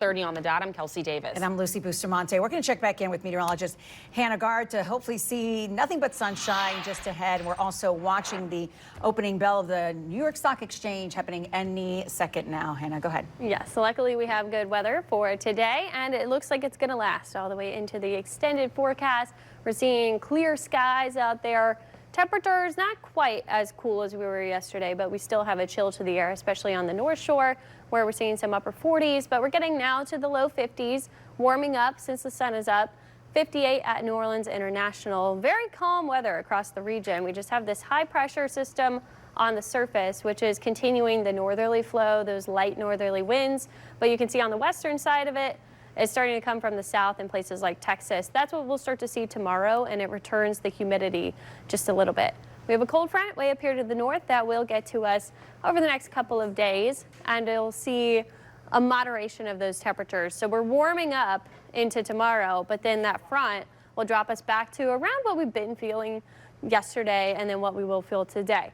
30 on the dot. I'm Kelsey Davis. And I'm Lucy Bustamante. We're going to check back in with meteorologist Hannah Gard to hopefully see nothing but sunshine just ahead. We're also watching the opening bell of the New York Stock Exchange happening any second now. Hannah, go ahead. Yes, so luckily we have good weather for today, and it looks like it's going to last all the way into the extended forecast. We're seeing clear skies out there. Temperatures not quite as cool as we were yesterday, but we still have a chill to the air, especially on the North Shore, where we're seeing some upper 40s, but we're getting now to the low 50s, warming up since the sun is up. 58 at New Orleans International. Very calm weather across the region. We just have this high pressure system on the surface, which is continuing the northerly flow, those light northerly winds. But you can see on the western side of it, it's starting to come from the south in places like Texas. That's what we'll start to see tomorrow, and it returns the humidity just a little bit. We have a cold front way up here to the north that will get to us over the next couple of days, and you'll see a moderation of those temperatures. So we're warming up into tomorrow, but then that front will drop us back to around what we've been feeling yesterday and then what we will feel today.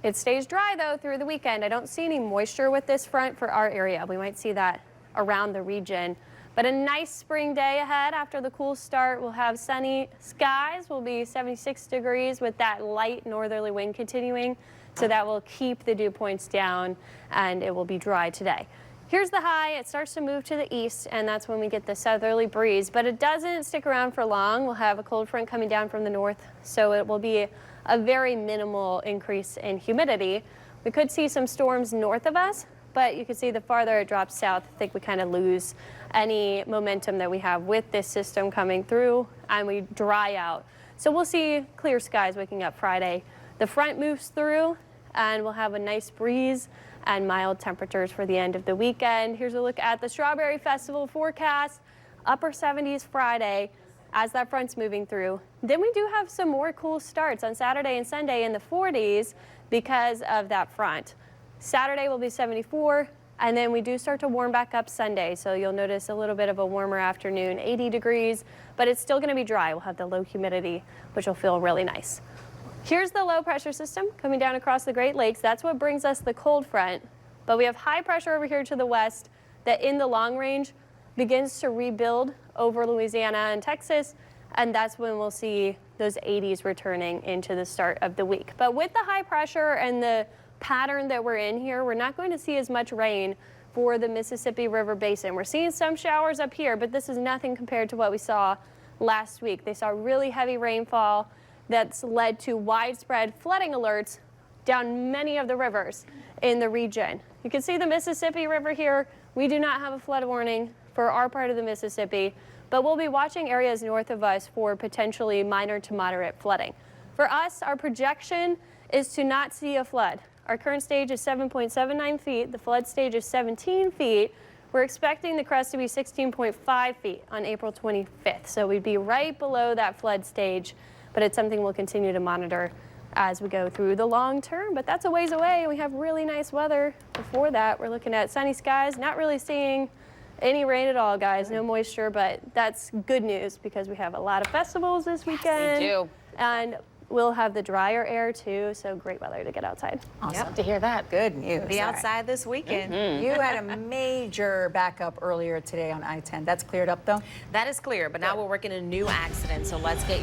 It stays dry though through the weekend. I don't see any moisture with this front for our area. We might see that around the region. But a nice spring day ahead after the cool start. We'll have sunny skies. We'll be 76 degrees with that light northerly wind continuing. So that will keep the dew points down, and it will be dry today. Here's the high. It starts to move to the east, and that's when we get the southerly breeze. But it doesn't stick around for long. We'll have a cold front coming down from the north, so it will be a very minimal increase in humidity. We could see some storms north of us, but you can see the farther it drops south, I think we kind of lose any momentum that we have with this system coming through, and we dry out. So we'll see clear skies waking up Friday. The front moves through, and we'll have a nice breeze and mild temperatures for the end of the weekend. Here's a look at the Strawberry Festival forecast. Upper 70s Friday as that front's moving through. Then we do have some more cool starts on Saturday and Sunday in the 40s because of that front. Saturday will be 74, and then we do start to warm back up Sunday, so you'll notice a little bit of a warmer afternoon, 80 degrees, but it's still going to be dry. We'll have the low humidity, which will feel really nice. Here's the low pressure system coming down across the Great Lakes. That's what brings us the cold front, but we have high pressure over here to the west that in the long range begins to rebuild over Louisiana and Texas, and that's when we'll see those 80s returning into the start of the week. But with the high pressure and the pattern that we're in here, we're not going to see as much rain for the Mississippi River Basin. We're seeing some showers up here, but this is nothing compared to what we saw last week. They saw really heavy rainfall that's led to widespread flooding alerts down many of the rivers in the region. You can see the Mississippi River here. We do not have a flood warning for our part of the Mississippi, but we'll be watching areas north of us for potentially minor to moderate flooding. For us, our projection is to not see a flood. Our current stage is 7.79 feet. The flood stage is 17 feet. We're expecting the crest to be 16.5 feet on April 25th. So we'd be right below that flood stage, but it's something we'll continue to monitor as we go through the long term. But that's a ways away. We have really nice weather before that. We're looking at sunny skies, not really seeing any rain at all, guys. No moisture, but that's good news because we have a lot of festivals this weekend. We do. And we'll have the drier air too, so great weather to get outside. Awesome. Yep, to hear that. Good news. Be All right. outside this weekend. You had a major backup earlier today on I-10. That's cleared up though? That is clear, but now we're working a new accident, so let's get you